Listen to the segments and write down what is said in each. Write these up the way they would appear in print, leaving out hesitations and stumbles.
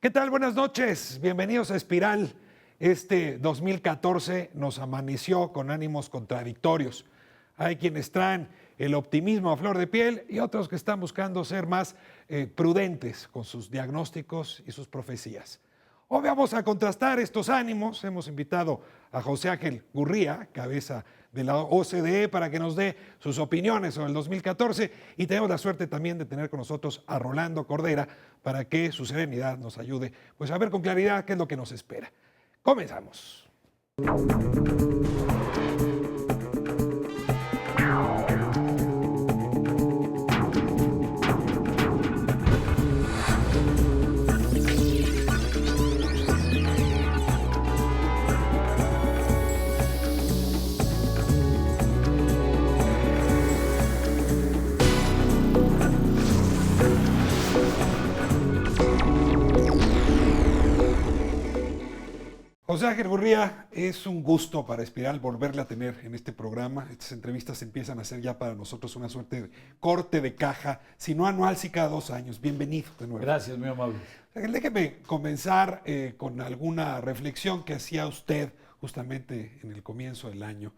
¿Qué tal? Buenas noches. Bienvenidos a Espiral. Este 2014 nos amaneció con ánimos contradictorios. Hay quienes traen el optimismo a flor de piel y otros que están buscando ser más prudentes con sus diagnósticos y sus profecías. Hoy vamos a contrastar estos ánimos. Hemos invitado a José Ángel Gurría, cabeza de la OCDE, para que nos dé sus opiniones sobre el 2014, y tenemos la suerte también de tener con nosotros a Rolando Cordera para que su serenidad nos ayude pues, a ver con claridad qué es lo que nos espera. Comenzamos. José Ángel Gurría, es un gusto para Espiral volverle a tener en este programa. Estas entrevistas empiezan a ser ya para nosotros una suerte de corte de caja, si no anual, sí cada 2 años. Bienvenido de nuevo. Gracias, muy amable. Déjeme comenzar con alguna reflexión que hacía usted justamente en el comienzo del año.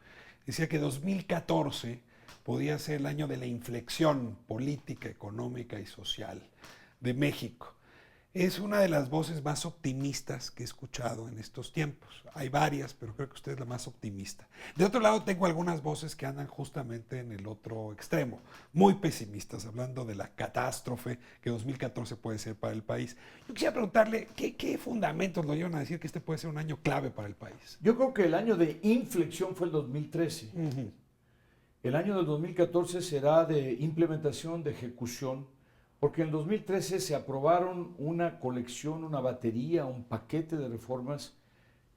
Decía que 2014 podía ser el año de la inflexión política, económica y social de México. Es una de las voces más optimistas que he escuchado en estos tiempos. Hay varias, pero creo que usted es la más optimista. De otro lado, tengo algunas voces que andan justamente en el otro extremo, muy pesimistas, hablando de la catástrofe que 2014 puede ser para el país. Yo quisiera preguntarle, ¿qué fundamentos lo llevan a decir que este puede ser un año clave para el país? Yo creo que el año de inflexión fue el 2013. El año del 2014 será de implementación, de ejecución, porque en 2013 se aprobaron una colección, una batería, un paquete de reformas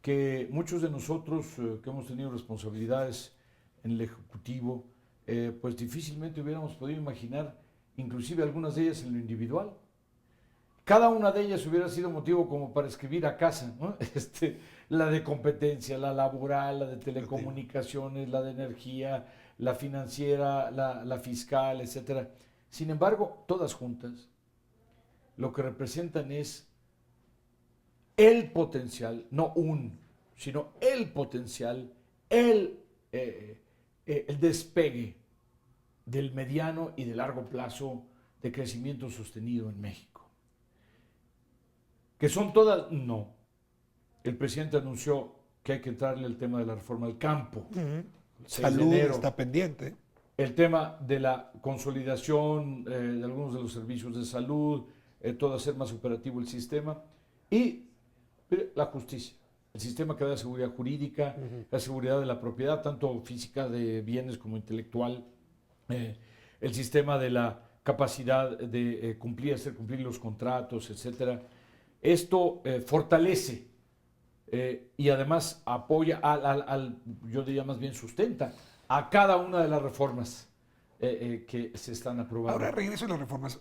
que muchos de nosotros que hemos tenido responsabilidades en el Ejecutivo, pues difícilmente hubiéramos podido imaginar, inclusive algunas de ellas en lo individual. Cada una de ellas hubiera sido motivo como para escribir a casa, ¿no? La de competencia, la laboral, la de telecomunicaciones, la de energía, la financiera, la fiscal, etcétera. Sin embargo, todas juntas, lo que representan es el potencial, no sino el potencial, el despegue del mediano y de largo plazo de crecimiento sostenido en México. ¿Que son todas? No. El presidente anunció que hay que entrarle al tema de la reforma al campo. Salud está pendiente. El tema de la consolidación de algunos de los servicios de salud, todo hacer más operativo el sistema, y la justicia, el sistema que da seguridad jurídica, la seguridad de la propiedad, tanto física de bienes como intelectual, el sistema de la capacidad de hacer cumplir los contratos, etcétera. Esto fortalece y además apoya, yo diría más bien sustenta, a cada una de las reformas que se están aprobando. Ahora regreso a las reformas.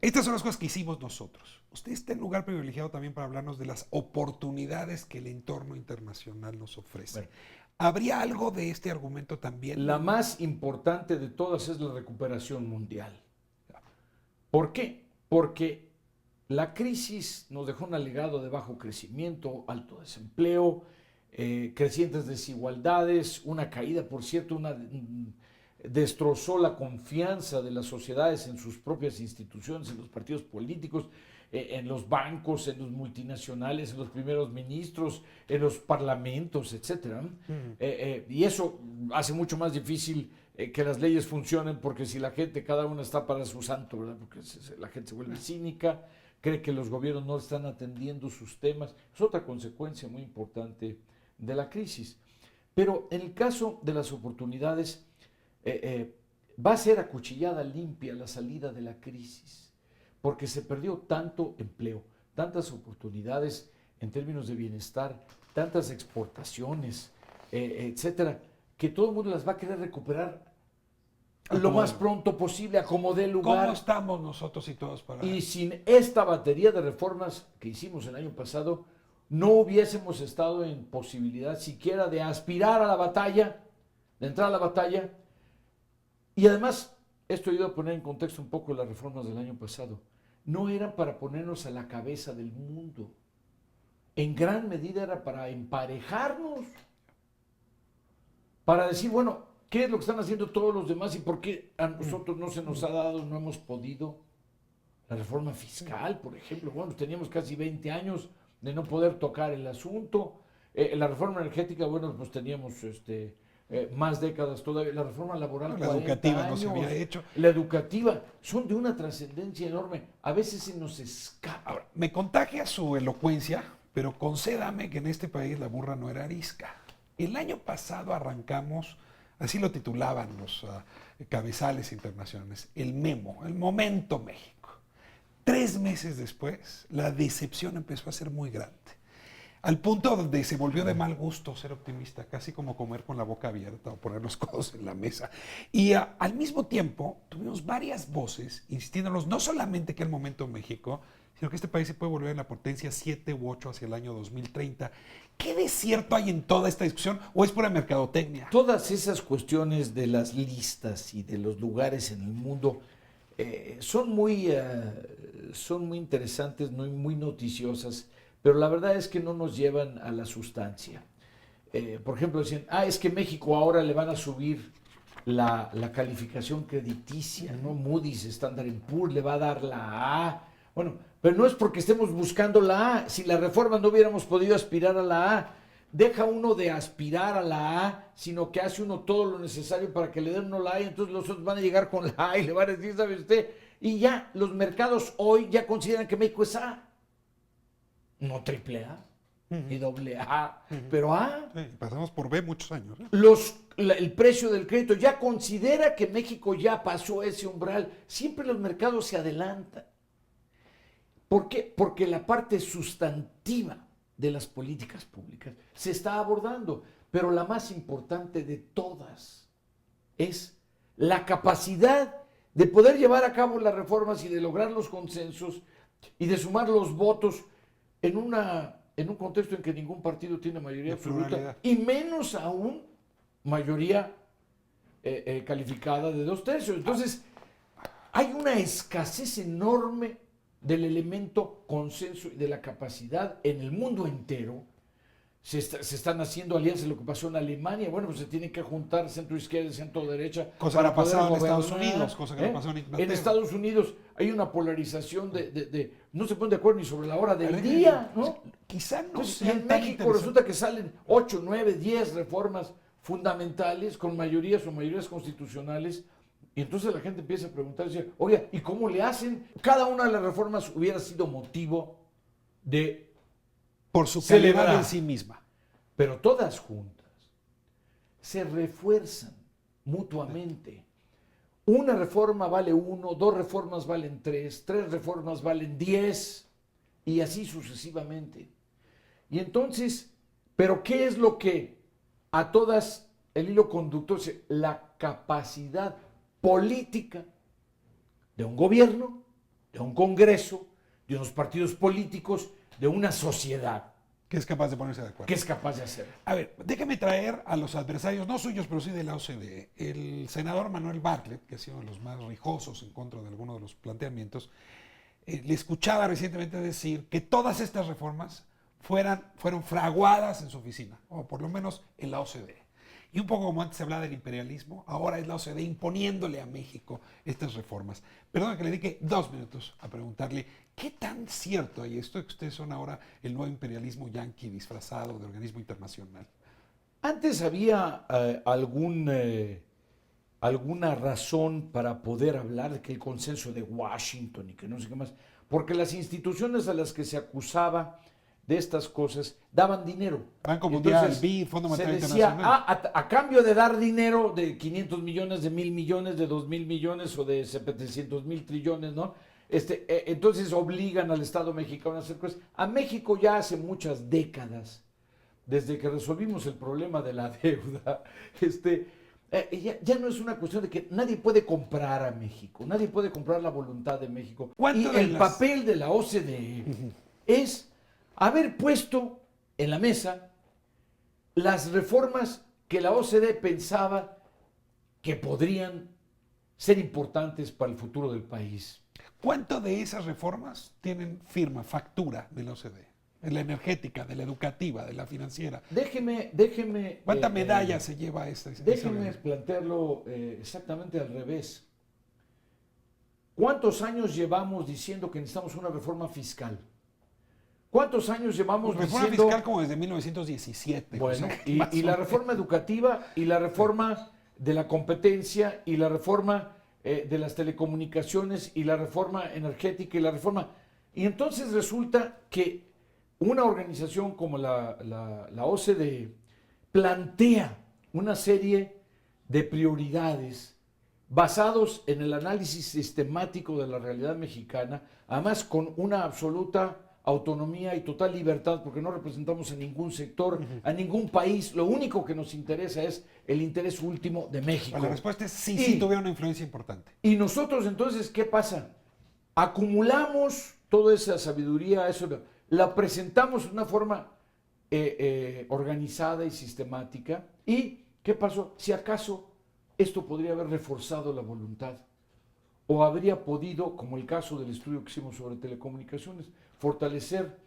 Estas son las cosas que hicimos nosotros. Usted está en lugar privilegiado también para hablarnos de las oportunidades que el entorno internacional nos ofrece. Bueno, ¿habría algo de este argumento también? La más importante de todas es la recuperación mundial. ¿Por qué? Porque la crisis nos dejó un legado de bajo crecimiento, alto desempleo, crecientes desigualdades, una caída, por cierto, destrozó la confianza de las sociedades en sus propias instituciones, en los partidos políticos, en los bancos, en los multinacionales, en los primeros ministros, en los parlamentos, etc. Y eso hace mucho más difícil que las leyes funcionen, porque si la gente, cada una está para su santo, ¿verdad? Porque la gente se vuelve cínica, cree que los gobiernos no están atendiendo sus temas. Es otra consecuencia muy importante de la crisis. Pero en el caso de las oportunidades, va a ser acuchillada limpia la salida de la crisis, porque se perdió tanto empleo, tantas oportunidades en términos de bienestar, tantas exportaciones, etcétera, que todo el mundo las va a querer recuperar lo más pronto posible, a como dé lugar. ¿Cómo estamos nosotros y todos para...? Y sin esta batería de reformas que hicimos el año pasado, no hubiésemos estado en posibilidad siquiera de aspirar a la batalla, de entrar a la batalla. Y además, esto ayuda a poner en contexto un poco las reformas del año pasado. no eran para ponernos a la cabeza del mundo. En gran medida era para emparejarnos. Para decir, bueno, ¿qué es lo que están haciendo todos los demás y por qué a nosotros no se nos ha dado, no hemos podido? La reforma fiscal, por ejemplo. Bueno, teníamos casi 20 años de no poder tocar el asunto. La reforma energética, bueno, pues teníamos más décadas todavía. La reforma laboral, La 40 educativa años. no se había hecho. La educativa, son de una trascendencia enorme. A veces se nos escapa. Ahora, me contagia su elocuencia, pero concédame que en este país la burra no era arisca. El año pasado arrancamos, así lo titulaban los cabezales internacionales, el memo, el momento México. 3 meses después, la decepción empezó a ser muy grande. Al punto donde se volvió de mal gusto ser optimista, casi como comer con la boca abierta o poner los codos en la mesa. Y al mismo tiempo, tuvimos varias voces insistiéndonos no solamente que el momento México, sino que este país se puede volver en la potencia 7 u 8 hacia el año 2030. ¿Qué de cierto hay en toda esta discusión o es pura mercadotecnia? Todas esas cuestiones de las listas y de los lugares en el mundo son muy interesantes, muy noticiosas, pero la verdad es que no nos llevan a la sustancia. Por ejemplo, decían, es que México ahora le van a subir la calificación crediticia, ¿no? Moody's, Standard & Poor's le va a dar la A. Bueno, pero no es porque estemos buscando la A. Si la reforma no hubiéramos podido aspirar a la A, deja uno de aspirar a la A, sino que hace uno todo lo necesario para que le den uno la A y entonces los otros van a llegar con la A y le van a decir, ¿sabe usted? Y ya los mercados hoy ya consideran que México es A. No triple A, ni doble A, pero A. Sí, pasamos por B muchos años. El precio del crédito ya considera que México ya pasó ese umbral. Siempre los mercados se adelantan. ¿Por qué? Porque la parte sustantiva de las políticas públicas se está abordando, pero la más importante de todas es la capacidad de poder llevar a cabo las reformas y de lograr los consensos y de sumar los votos en un contexto en que ningún partido tiene mayoría absoluta y menos aún mayoría calificada de 2/3. Entonces, hay una escasez enorme del elemento consenso y de la capacidad en el mundo entero. Se están haciendo alianzas, lo que pasó en Alemania, bueno, pues se tienen que juntar centro izquierda y centro derecha. Cosa que no ha pasado en Estados Unidos, cosa que no pasó en Inglaterra. En Estados Unidos hay una polarización no se ponen de acuerdo ni sobre la hora del día, ¿no? Quizá no Entonces, sea en tan México resulta que salen 8, 9, 10 reformas fundamentales con mayorías o mayorías constitucionales. Y entonces la gente empieza a preguntarse, oye, ¿y cómo le hacen? Cada una de las reformas hubiera sido motivo de por su celebrar calidad en sí misma. Pero todas juntas se refuerzan mutuamente. Una reforma vale 1, 2 reformas valen 3, 3 reformas valen 10 y así sucesivamente. Y entonces, ¿pero qué es lo que a todas el hilo conductor? La capacidad política de un gobierno, de un congreso, de unos partidos políticos, de una sociedad. Que es capaz de ponerse de acuerdo. ¿Qué es capaz de hacer? A ver, déjame traer a los adversarios, no suyos, pero sí de la OCDE. El senador Manuel Bartlett, que ha sido de los más rijosos en contra de algunos de los planteamientos, le escuchaba recientemente decir que todas estas reformas fueron fraguadas en su oficina, o por lo menos en la OCDE. Y un poco como antes se hablaba del imperialismo, ahora es la OCDE imponiéndole a México estas reformas. Perdón que le dedique 2 minutos a preguntarle, ¿qué tan cierto hay esto de que ustedes son ahora el nuevo imperialismo yanqui disfrazado de organismo internacional? Antes había alguna razón para poder hablar de que el consenso de Washington y que no sé qué más, porque las instituciones a las que se acusaba de estas cosas daban dinero. Banco Mundial, BID, Fondo Monetario Internacional. A cambio de dar dinero de 500 millones, de 1,000 millones, de 2,000 millones o de 700,000 trillones, ¿no? Entonces obligan al Estado mexicano a hacer cosas. A México ya hace muchas décadas, desde que resolvimos el problema de la deuda, ya no es una cuestión de que nadie puede comprar a México, nadie puede comprar la voluntad de México. Y el papel de la OCDE es haber puesto en la mesa las reformas que la OCDE pensaba que podrían ser importantes para el futuro del país. ¿Cuánto de esas reformas tienen firma, factura de la OCDE? De la energética, de la educativa, de la financiera. Déjeme. ¿Cuánta medalla se lleva esta? Déjeme plantearlo exactamente al revés. ¿Cuántos años llevamos diciendo que necesitamos una reforma fiscal? ¿Cuántos años llevamos reforma diciendo... fiscal como desde 1917. Bueno, o sea, y la reforma educativa, y la reforma de la competencia, y la reforma de las telecomunicaciones, y la reforma energética, y la reforma... Y entonces resulta que una organización como la OCDE plantea una serie de prioridades basados en el análisis sistemático de la realidad mexicana, además con una absoluta autonomía y total libertad, porque no representamos a ningún sector, a ningún país. Lo único que nos interesa es el interés último de México. La respuesta es sí, sí tuviera una influencia importante. Y nosotros entonces, ¿qué pasa? Acumulamos toda esa sabiduría, eso la presentamos de una forma organizada y sistemática. ¿Y qué pasó? Si acaso esto podría haber reforzado la voluntad, o habría podido, como el caso del estudio que hicimos sobre telecomunicaciones, fortalecer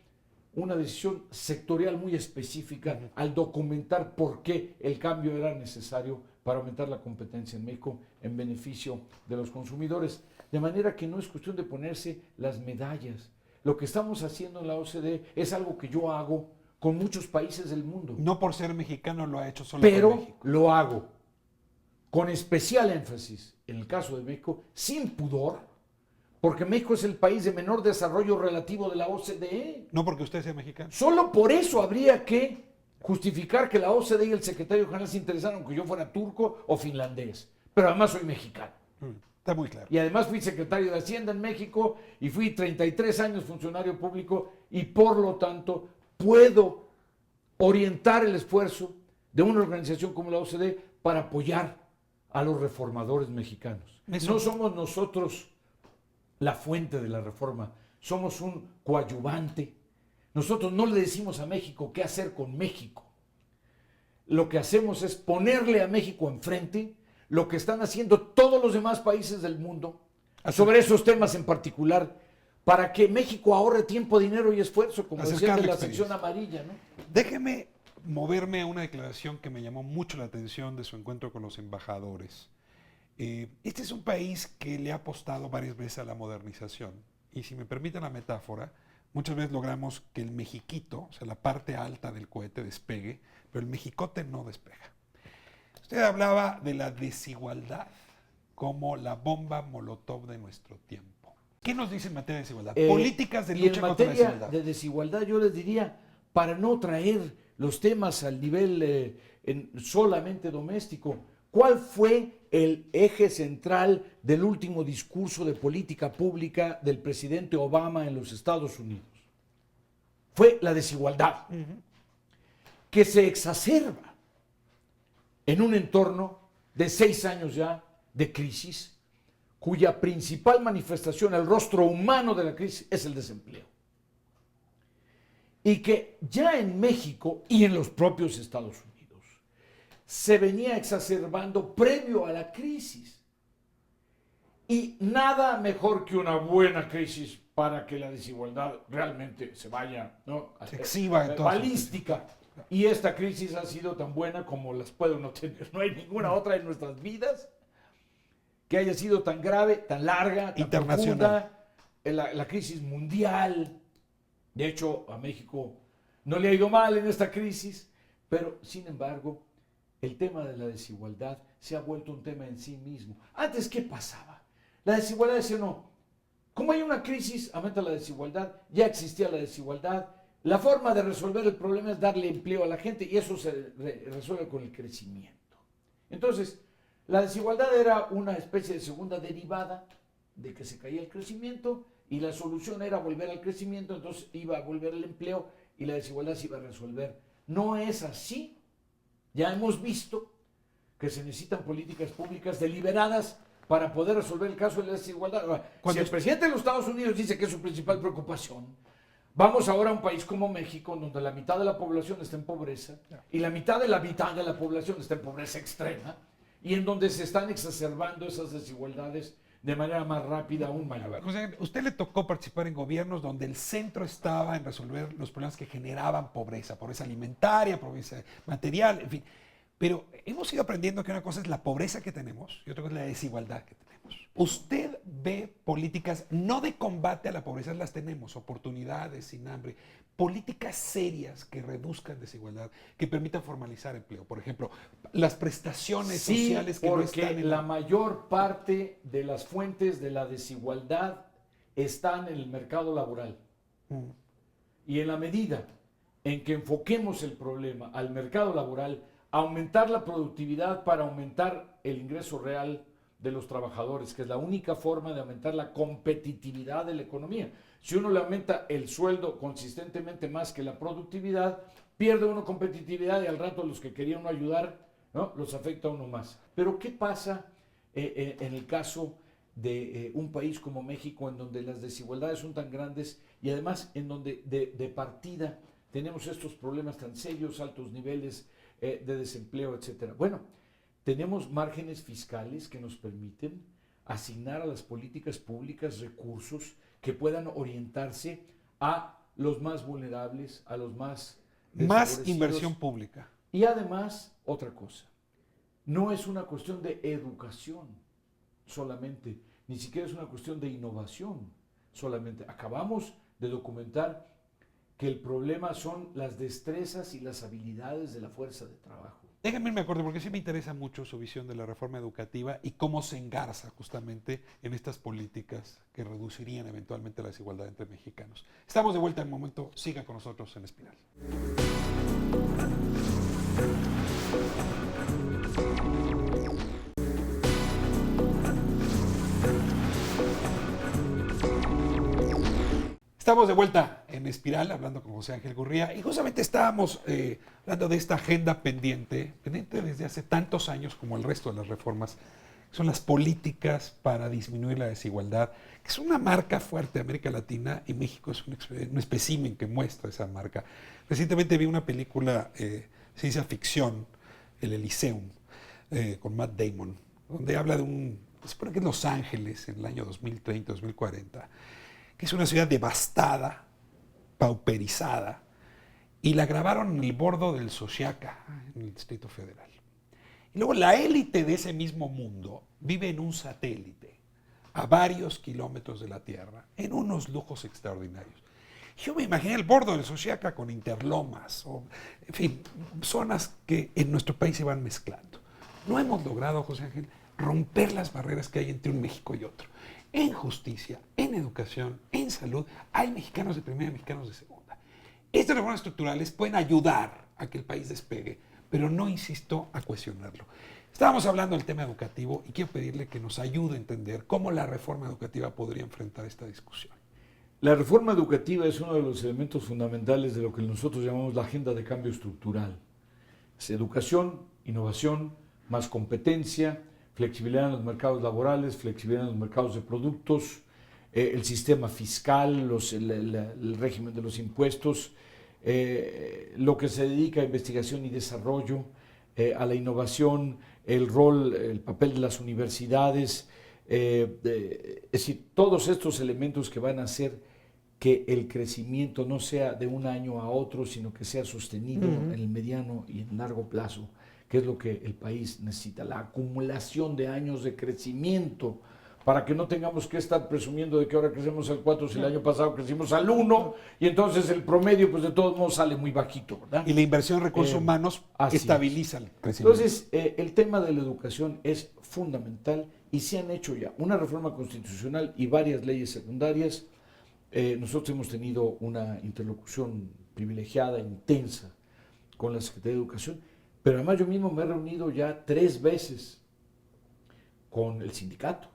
una decisión sectorial muy específica al documentar por qué el cambio era necesario para aumentar la competencia en México en beneficio de los consumidores. De manera que no es cuestión de ponerse las medallas. Lo que estamos haciendo en la OCDE es algo que yo hago con muchos países del mundo. No por ser mexicano lo ha hecho solo pero con México. lo hago con especial énfasis, en el caso de México, sin pudor, porque México es el país de menor desarrollo relativo de la OCDE. No porque usted sea mexicano. Solo por eso habría que justificar que la OCDE y el secretario general se interesaran que yo fuera turco o finlandés. Pero además soy mexicano. Está muy claro. Y además fui secretario de Hacienda en México y fui 33 años funcionario público y por lo tanto puedo orientar el esfuerzo de una organización como la OCDE para apoyar a los reformadores mexicanos. No somos nosotros la fuente de la reforma, somos un coadyuvante. Nosotros no le decimos a México qué hacer con México. Lo que hacemos es ponerle a México enfrente lo que están haciendo todos los demás países del mundo sobre esos temas en particular, para que México ahorre tiempo, dinero y esfuerzo, como decía de la sección amarilla, ¿no? Déjeme moverme a una declaración que me llamó mucho la atención de su encuentro con los embajadores. Este es un país que le ha apostado varias veces a la modernización. Y si me permiten la metáfora, muchas veces logramos que el mexiquito, o sea, la parte alta del cohete despegue, pero el mexicote no despega. Usted hablaba de la desigualdad como la bomba molotov de nuestro tiempo. ¿Qué nos dice en materia de desigualdad? Políticas de lucha contra la desigualdad. En materia de desigualdad, yo les diría, para no traer los temas al nivel solamente doméstico, ¿cuál fue el eje central del último discurso de política pública del presidente Obama en los Estados Unidos? Fue la desigualdad, que se exacerba en un entorno de 6 años ya de crisis, cuya principal manifestación, el rostro humano de la crisis, es el desempleo. Y que ya en México y en los propios Estados Unidos se venía exacerbando previo a la crisis. Y nada mejor que una buena crisis para que la desigualdad realmente se vaya, ¿no?, se exhiba en balística. Y esta crisis ha sido tan buena como las puede uno tener. No hay ninguna otra en nuestras vidas que haya sido tan grave, tan larga, tan profunda. La crisis mundial. De hecho, a México no le ha ido mal en esta crisis, pero sin embargo, el tema de la desigualdad se ha vuelto un tema en sí mismo. Antes, ¿qué pasaba? La desigualdad decía, no, como hay una crisis, aumenta la desigualdad, ya existía la desigualdad. La forma de resolver el problema es darle empleo a la gente y eso se resuelve con el crecimiento. Entonces, la desigualdad era una especie de segunda derivada de que se caía el crecimiento y la solución era volver al crecimiento, entonces iba a volver el empleo y la desigualdad se iba a resolver. No es así. Ya hemos visto que se necesitan políticas públicas deliberadas para poder resolver el caso de la desigualdad. Ahora, si el presidente de los Estados Unidos dice que es su principal preocupación, vamos ahora a un país como México, donde la mitad de la población está en pobreza y la mitad de la población está en pobreza extrema, y en donde se están exacerbando esas desigualdades de manera más rápida, aún A ver, mayor. José Ángel, usted le tocó participar en gobiernos donde el centro estaba en resolver los problemas que generaban pobreza, pobreza alimentaria, pobreza material, en fin. Pero hemos ido aprendiendo que una cosa es la pobreza que tenemos y otra cosa es la desigualdad que tenemos. Usted ve políticas no de combate a la pobreza, las tenemos, oportunidades sin hambre, políticas serias que reduzcan desigualdad, que permitan formalizar empleo. Por ejemplo, las prestaciones Sí, sociales que no porque están en la mayor parte de las fuentes de la desigualdad están en el mercado laboral. Mm. Y en la medida en que enfoquemos el problema al mercado laboral, aumentar la productividad para aumentar el ingreso real de los trabajadores, que es la única forma de aumentar la competitividad de la economía. Si uno le aumenta el sueldo consistentemente más que la productividad, pierde uno competitividad y al rato los que querían uno ayudar, ¿no?, los afecta a uno más. Pero ¿qué pasa en el caso de un país como México, en donde las desigualdades son tan grandes y además en donde de partida tenemos estos problemas tan serios, altos niveles de desempleo, etcétera? Bueno, tenemos márgenes fiscales que nos permiten asignar a las políticas públicas recursos que puedan orientarse a los más vulnerables, a los más Más desfavorecidos. inversión pública. Y además, otra cosa, no es una cuestión de educación solamente, ni siquiera es una cuestión de innovación solamente. Acabamos de documentar que el problema son las destrezas y las habilidades de la fuerza de trabajo. Déjenme me acuerdo, porque sí me interesa mucho su visión de la reforma educativa y cómo se engarza justamente en estas políticas que reducirían eventualmente la desigualdad entre mexicanos. Estamos de vuelta en un momento, siga con nosotros en Espiral. Estamos de vuelta en Espiral, hablando con José Ángel Gurría, y justamente estábamos hablando de esta agenda pendiente desde hace tantos años como el resto de las reformas, que son las políticas para disminuir la desigualdad, que es una marca fuerte de América Latina, y México es un espécimen que muestra esa marca. Recientemente vi una película, ciencia ficción, El Elysium, con Matt Damon, donde habla de se supone que es Los Ángeles en el año 2030, 2040, que es una ciudad devastada, pauperizada, y la grabaron en el bordo del Xochiaca, en el Distrito Federal. Y luego la élite de ese mismo mundo vive en un satélite, a varios kilómetros de la Tierra, en unos lujos extraordinarios. Yo me imaginé el bordo del Xochiaca con interlomas, en fin, zonas que en nuestro país se van mezclando. No hemos logrado, José Ángel, romper las barreras que hay entre un México y otro. En justicia, en educación, en salud, hay mexicanos de primera y mexicanos de segunda. Estas reformas estructurales pueden ayudar a que el país despegue, pero no insisto a cuestionarlo. Estábamos hablando del tema educativo y quiero pedirle que nos ayude a entender cómo la reforma educativa podría enfrentar esta discusión. La reforma educativa es uno de los elementos fundamentales de lo que nosotros llamamos la agenda de cambio estructural. Es educación, innovación, más competencia, flexibilidad en los mercados laborales, flexibilidad en los mercados de productos, el sistema fiscal, el régimen de los impuestos, lo que se dedica a investigación y desarrollo, a la innovación, el papel de las universidades, es decir, todos estos elementos que van a hacer que el crecimiento no sea de un año a otro, sino que sea sostenido en el mediano y en largo plazo, que es lo que el país necesita, la acumulación de años de crecimiento, para que no tengamos que estar presumiendo de que ahora crecemos al 4 si el año pasado crecimos al 1, y entonces el promedio pues de todos modos sale muy bajito, ¿verdad? Y la inversión en recursos humanos estabiliza el crecimiento. Entonces, el tema de la educación es fundamental y se han hecho ya una reforma constitucional y varias leyes secundarias. Nosotros hemos tenido una interlocución privilegiada, intensa, con la Secretaría de Educación, pero además yo mismo me he reunido ya 3 veces con el sindicato,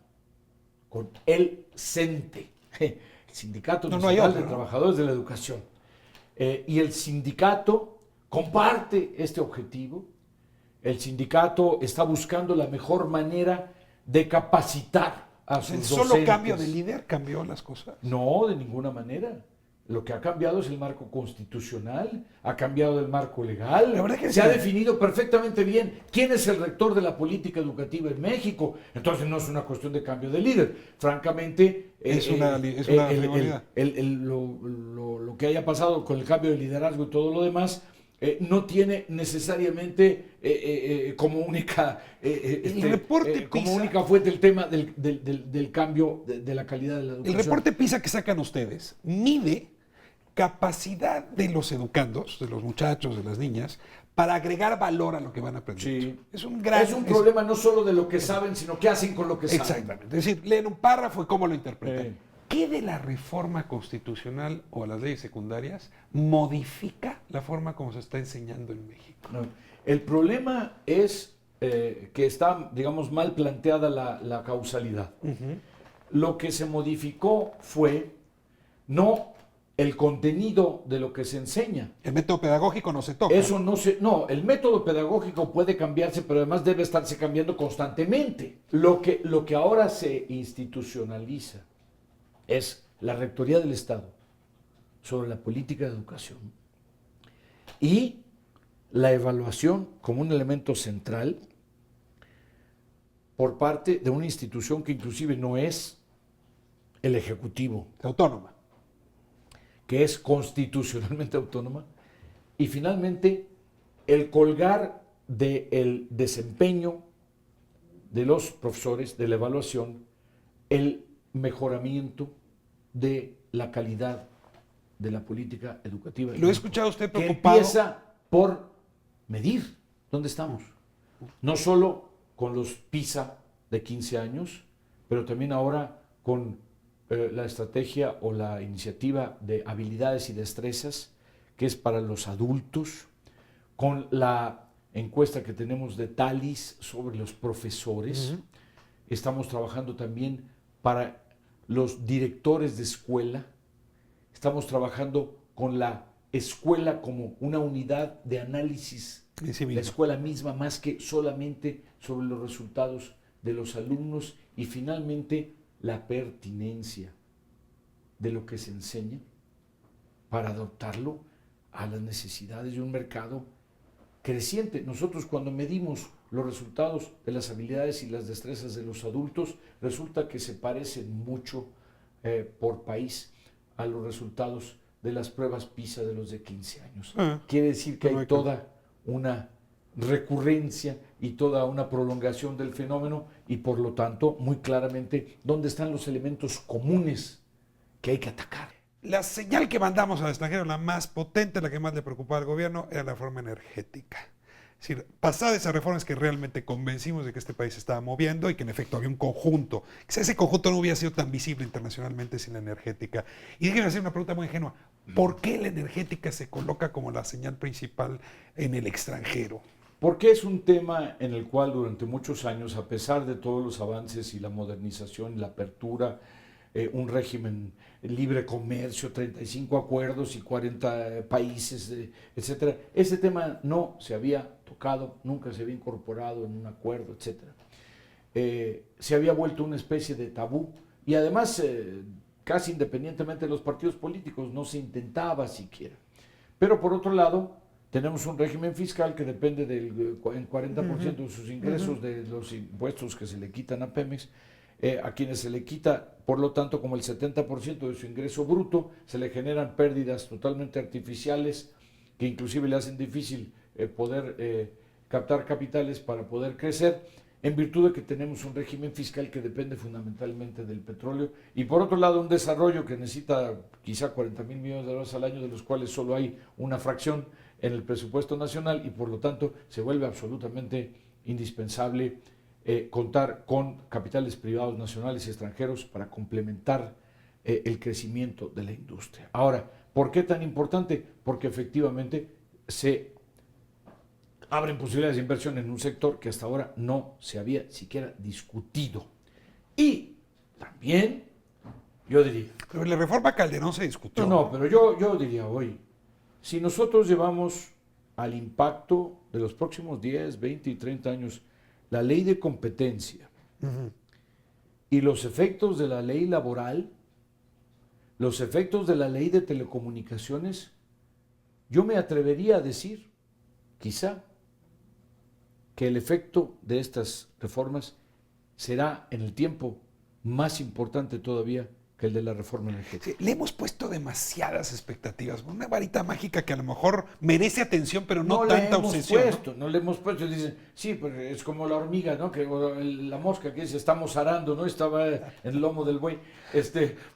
con el CENTE, el Sindicato Nacional de Trabajadores de la Educación. Y el sindicato comparte este objetivo. El sindicato está buscando la mejor manera de capacitar a sus docentes. ¿El solo cambio de líder cambió las cosas? No, de ninguna manera. Lo que ha cambiado es el marco constitucional, ha cambiado el marco legal, La verdad que se sí. ha definido perfectamente bien quién es el rector de la política educativa en México. Entonces no es una cuestión de cambio de líder. Francamente, Es una frivolidad. lo que haya pasado con el cambio de liderazgo y todo lo demás no tiene necesariamente como única reporte como PISA. única fuente el tema del cambio de la calidad de la El educación. reporte PISA que sacan ustedes mide capacidad de los educandos, de los muchachos, de las niñas, para agregar valor a lo que van aprendiendo. Sí. Es un problema no solo de lo que saben, sino qué hacen con lo que saben. Exactamente. Es decir, leen un párrafo y cómo lo interpretan. Sí. ¿Qué de la reforma constitucional o a las leyes secundarias modifica la forma como se está enseñando en México? No. El problema es que está, digamos, mal planteada la causalidad. Lo que se modificó fue no el contenido de lo que se enseña. El método pedagógico no se toca. Eso no, el método pedagógico puede cambiarse, pero además debe estarse cambiando constantemente. Lo que ahora se institucionaliza es la Rectoría del Estado sobre la política de educación y la evaluación como un elemento central por parte de una institución que inclusive no es el Ejecutivo, Autónoma. que es constitucionalmente autónoma, y finalmente el colgar del desempeño de los profesores, de la evaluación, el mejoramiento de la calidad de la política educativa. Lo he escuchado usted que preocupado. empieza por medir dónde estamos. No solo con los PISA de 15 años, pero también ahora con la estrategia o la iniciativa de habilidades y destrezas, que es para los adultos, con la encuesta que tenemos de Talis sobre los profesores. Estamos trabajando también para los directores de escuela. Estamos trabajando con la escuela como una unidad de análisis, Sí, la escuela misma, más que solamente sobre los resultados de los alumnos, y finalmente la pertinencia de lo que se enseña para adaptarlo a las necesidades de un mercado creciente. Nosotros, cuando medimos los resultados de las habilidades y las destrezas de los adultos, resulta que se parecen mucho por país a los resultados de las pruebas PISA de los de 15 años. Quiere decir que hay toda una recurrencia y toda una prolongación del fenómeno, y por lo tanto, muy claramente, dónde están los elementos comunes que hay que atacar. La señal que mandamos al extranjero, la más potente, la que más le preocupaba al gobierno, era la reforma energética. Es decir, pasadas esas reformas que realmente convencimos de que este país se estaba moviendo y que en efecto había un conjunto, que ese conjunto no hubiera sido tan visible internacionalmente sin la energética. Y déjenme hacer una pregunta muy ingenua. ¿Por qué la energética se coloca como la señal principal en el extranjero? Porque es un tema en el cual durante muchos años, a pesar de todos los avances y la modernización y la apertura, un régimen libre comercio, 35 acuerdos y 40 países, etcétera, ese tema no se había tocado, nunca se había incorporado en un acuerdo, etcétera. Se había vuelto una especie de tabú, y además, casi independientemente de los partidos políticos, no se intentaba siquiera. Pero por otro lado, tenemos un régimen fiscal que depende del 40% de sus ingresos, de los impuestos que se le quitan a Pemex, a quienes se le quita, por lo tanto, como el 70% de su ingreso bruto, se le generan pérdidas totalmente artificiales que inclusive le hacen difícil poder captar capitales para poder crecer, en virtud de que tenemos un régimen fiscal que depende fundamentalmente del petróleo, y por otro lado un desarrollo que necesita quizá 40,000 millones de dólares al año, de los cuales solo hay una fracción en el presupuesto nacional, y por lo tanto se vuelve absolutamente indispensable contar con capitales privados nacionales y extranjeros para complementar el crecimiento de la industria. Ahora, ¿por qué tan importante? Porque efectivamente se abren posibilidades de inversión en un sector que hasta ahora no se había siquiera discutido. Y también, yo diría... Pero la reforma Calderón se discutió. No, pero yo diría hoy, si nosotros llevamos al impacto de los próximos 10, 20 y 30 años la ley de competencia y los efectos de la ley laboral, los efectos de la ley de telecomunicaciones, yo me atrevería a decir, quizá, que el efecto de estas reformas será en el tiempo más importante todavía que el de la reforma energética. Sí, le hemos puesto demasiadas expectativas, una varita mágica que a lo mejor merece atención, pero no tanta obsesión. No le hemos puesto, dicen, sí, pues es como la hormiga, ¿no? La mosca que dice, estamos arando, ¿no? Estaba en el lomo del buey.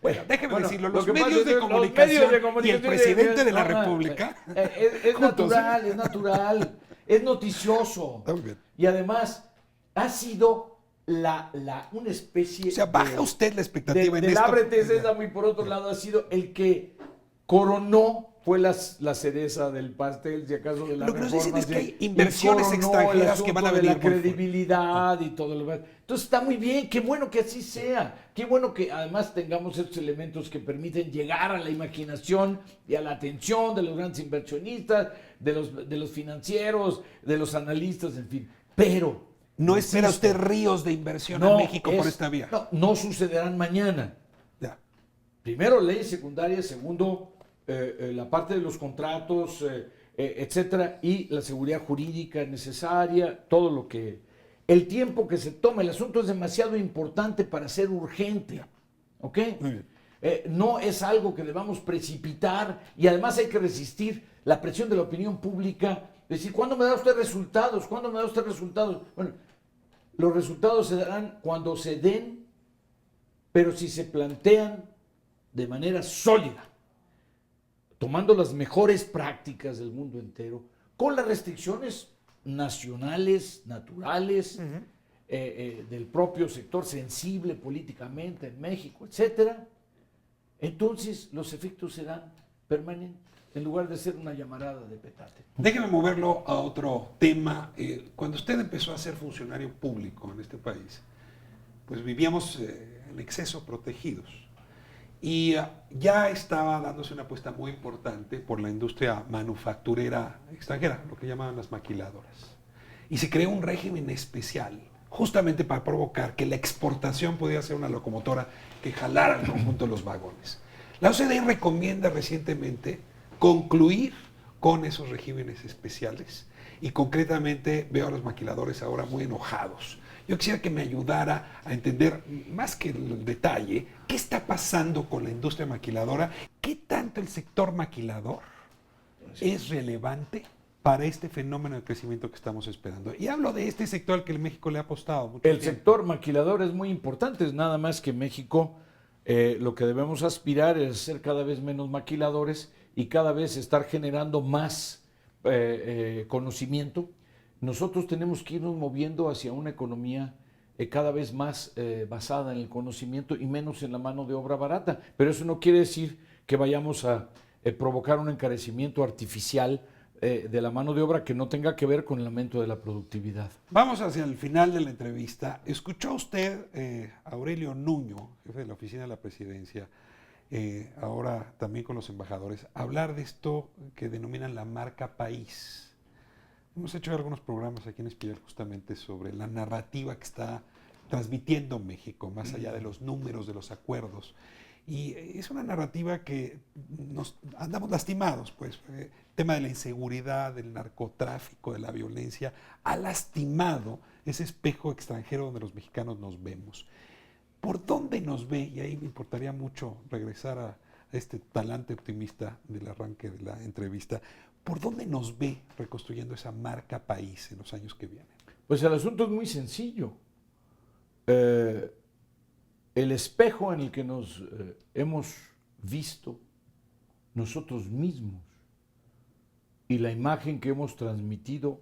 Bueno, déjeme decirlo, los lo que medios pasa de es que comunicación y el y presidente de la República. Es juntos, natural, es noticioso. Está muy bien. Y además ha sido una especie O sea, baja usted la expectativa en del esto. ábrete sésamo, y por otro lado ha sido el que coronó, fue la cereza del pastel, si acaso, de la Lo que nos reforma. dicen es que hay inversiones y coronó extranjeras el que van a asunto venir de la muy fuerte. credibilidad y todo lo demás. Entonces está muy bien, qué bueno que así sea, qué bueno que además tengamos estos elementos que permiten llegar a la imaginación y a la atención de los grandes inversionistas, de los financieros, de los analistas, en fin. Pero No espera insisto, usted ríos de inversión a México por esta vía. no sucederán mañana. Ya. Primero, leyes secundarias. Segundo, la parte de los contratos, etcétera, y la seguridad jurídica necesaria, todo lo que... El tiempo que se toma, el asunto es demasiado importante para ser urgente. ¿Ok? Muy bien. No es algo que debamos precipitar, y además hay que resistir la presión de la opinión pública. Decir, ¿cuándo me da usted resultados? ¿Cuándo me da usted resultados? Bueno, los resultados se darán cuando se den, pero si se plantean de manera sólida, tomando las mejores prácticas del mundo entero, con las restricciones nacionales, naturales, del propio sector sensible políticamente en México, etcétera, entonces los efectos serán permanentes, en lugar de ser una llamarada de petate. Déjeme moverlo a otro tema. Cuando usted empezó a ser funcionario público en este país, pues vivíamos en exceso protegidos. Y ya estaba dándose una apuesta muy importante por la industria manufacturera extranjera, lo que llamaban las maquiladoras. Y se creó un régimen especial, justamente para provocar que la exportación pudiera ser una locomotora que jalara al conjunto de los vagones. La OCDE recomienda recientemente concluir con esos regímenes especiales y concretamente veo a los maquiladores ahora muy enojados. Yo quisiera que me ayudara a entender, más que el detalle, qué está pasando con la industria maquiladora, qué tanto el sector maquilador es relevante para este fenómeno de crecimiento que estamos esperando. Y hablo de este sector al que México le ha apostado mucho El tiempo. sector maquilador es muy importante, es nada más que México, lo que debemos aspirar es ser cada vez menos maquiladores y cada vez estar generando más conocimiento. Nosotros tenemos que irnos moviendo hacia una economía cada vez más basada en el conocimiento y menos en la mano de obra barata. Pero eso no quiere decir que vayamos a provocar un encarecimiento artificial de la mano de obra que no tenga que ver con el aumento de la productividad. Vamos hacia el final de la entrevista. ¿Escuchó usted a Aurelio Nuño, jefe de la Oficina de la Presidencia, ahora también con los embajadores, hablar de esto que denominan la marca país? Hemos hecho algunos programas aquí en Espiral justamente sobre la narrativa que está transmitiendo México, más allá de los números, de los acuerdos. Y es una narrativa que nos andamos lastimados, pues. El tema de la inseguridad, del narcotráfico, de la violencia, ha lastimado ese espejo extranjero donde los mexicanos nos vemos. ¿Por dónde nos ve? Y ahí me importaría mucho regresar a este talante optimista del arranque de la entrevista. ¿Por dónde nos ve reconstruyendo esa marca país en los años que vienen? Pues el asunto es muy sencillo. El espejo en el que nos hemos visto nosotros mismos y la imagen que hemos transmitido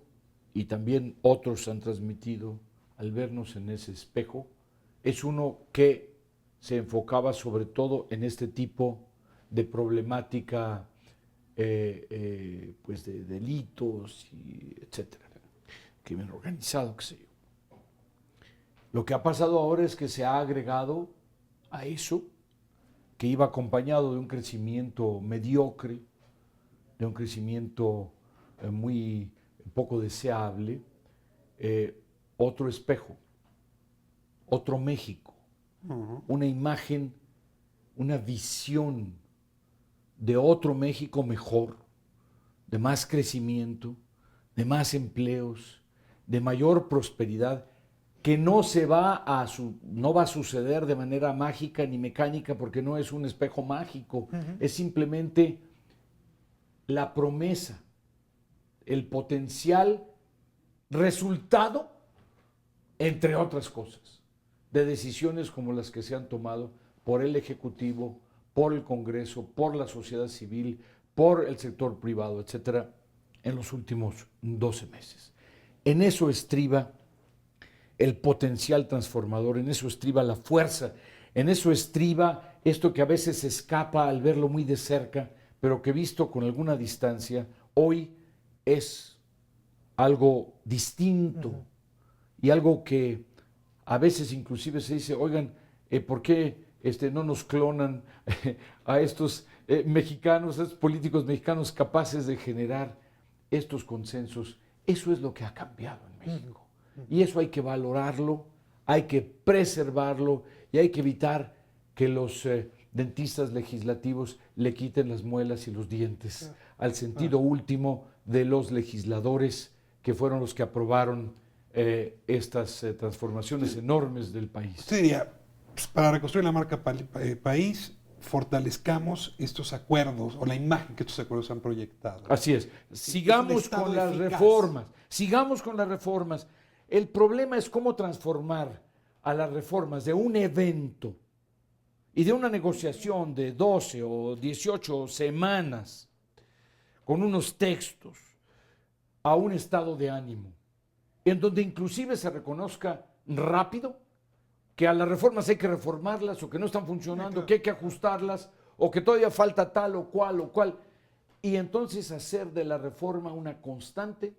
y también otros han transmitido al vernos en ese espejo es uno que se enfocaba sobre todo en este tipo de problemática pues de delitos y etcétera, crimen organizado, qué sé yo. Lo que ha pasado ahora es que se ha agregado a eso, que iba acompañado de un crecimiento mediocre, de un crecimiento muy poco deseable, otro espejo, otro México, una imagen una visión de otro México mejor, de más crecimiento, de más empleos, de mayor prosperidad, que no va a suceder de manera mágica ni mecánica, porque no es un espejo mágico, es simplemente la promesa, el potencial resultado, entre otras cosas, de decisiones como las que se han tomado por el Ejecutivo, por el Congreso, por la sociedad civil, por el sector privado, etcétera, en los últimos 12 meses. En eso estriba el potencial transformador, en eso estriba la fuerza, en eso estriba esto que a veces escapa al verlo muy de cerca, pero que visto con alguna distancia, hoy es algo distinto y algo que a veces inclusive se dice, oigan, ¿por qué no nos clonan a estos mexicanos, a estos políticos mexicanos capaces de generar estos consensos? Eso es lo que ha cambiado en México. Y eso hay que valorarlo, hay que preservarlo y hay que evitar que los dentistas legislativos le quiten las muelas y los dientes al sentido último de los legisladores que fueron los que aprobaron estas transformaciones enormes del país. Usted diría, pues, para reconstruir la marca país, fortalezcamos estos acuerdos o la imagen que estos acuerdos han proyectado. Así es. Sigamos con las reformas. Sigamos con las reformas. El problema es cómo transformar a las reformas de un evento y de una negociación de 12 o 18 semanas con unos textos a un estado de ánimo, en donde inclusive se reconozca rápido que a las reformas hay que reformarlas o que no están funcionando, que hay que ajustarlas o que todavía falta tal o cual, y entonces hacer de la reforma una constante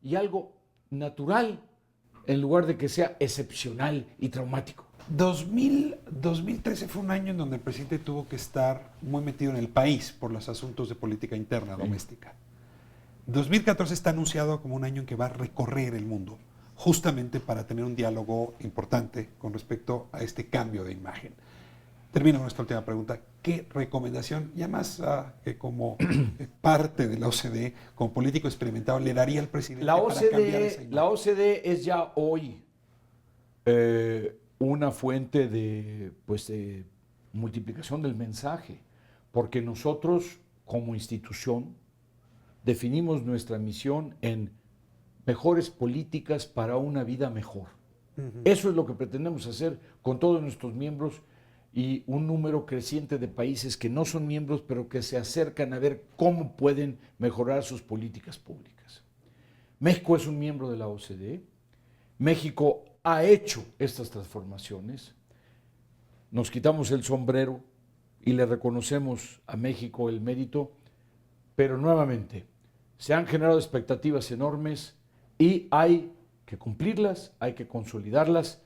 y algo natural en lugar de que sea excepcional y traumático. 2013 fue un año en donde el presidente tuvo que estar muy metido en el país por los asuntos de política interna, doméstica. 2014 está anunciado como un año en que va a recorrer el mundo, justamente para tener un diálogo importante con respecto a este cambio de imagen. Termino con esta última pregunta. ¿Qué recomendación, ya más que como parte de la OCDE, como político experimentado, le daría al presidente para cambiar esa imagen? La OCDE es ya hoy una fuente de multiplicación del mensaje, porque nosotros como institución definimos nuestra misión en mejores políticas para una vida mejor. Eso es lo que pretendemos hacer con todos nuestros miembros y un número creciente de países que no son miembros, pero que se acercan a ver cómo pueden mejorar sus políticas públicas. México es un miembro de la OCDE. México ha hecho estas transformaciones. Nos quitamos el sombrero y le reconocemos a México el mérito, pero nuevamente se han generado expectativas enormes y hay que cumplirlas, hay que consolidarlas.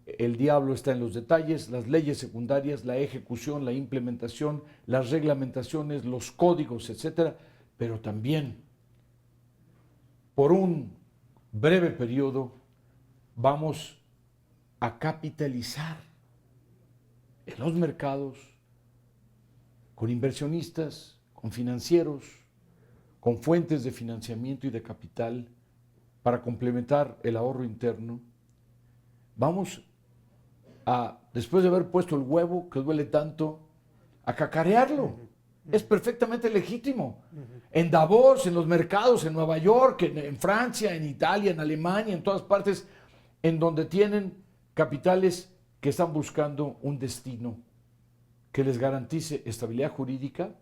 El diablo está en los detalles, las leyes secundarias, la ejecución, la implementación, las reglamentaciones, los códigos, etcétera, pero también por un breve periodo vamos a capitalizar en los mercados con inversionistas, con financieros, con fuentes de financiamiento y de capital para complementar el ahorro interno. Vamos a, después de haber puesto el huevo que duele tanto, a cacarearlo. Es perfectamente legítimo. En Davos, en los mercados, en Nueva York, en Francia, en Italia, en Alemania, en todas partes, en donde tienen capitales que están buscando un destino que les garantice estabilidad jurídica,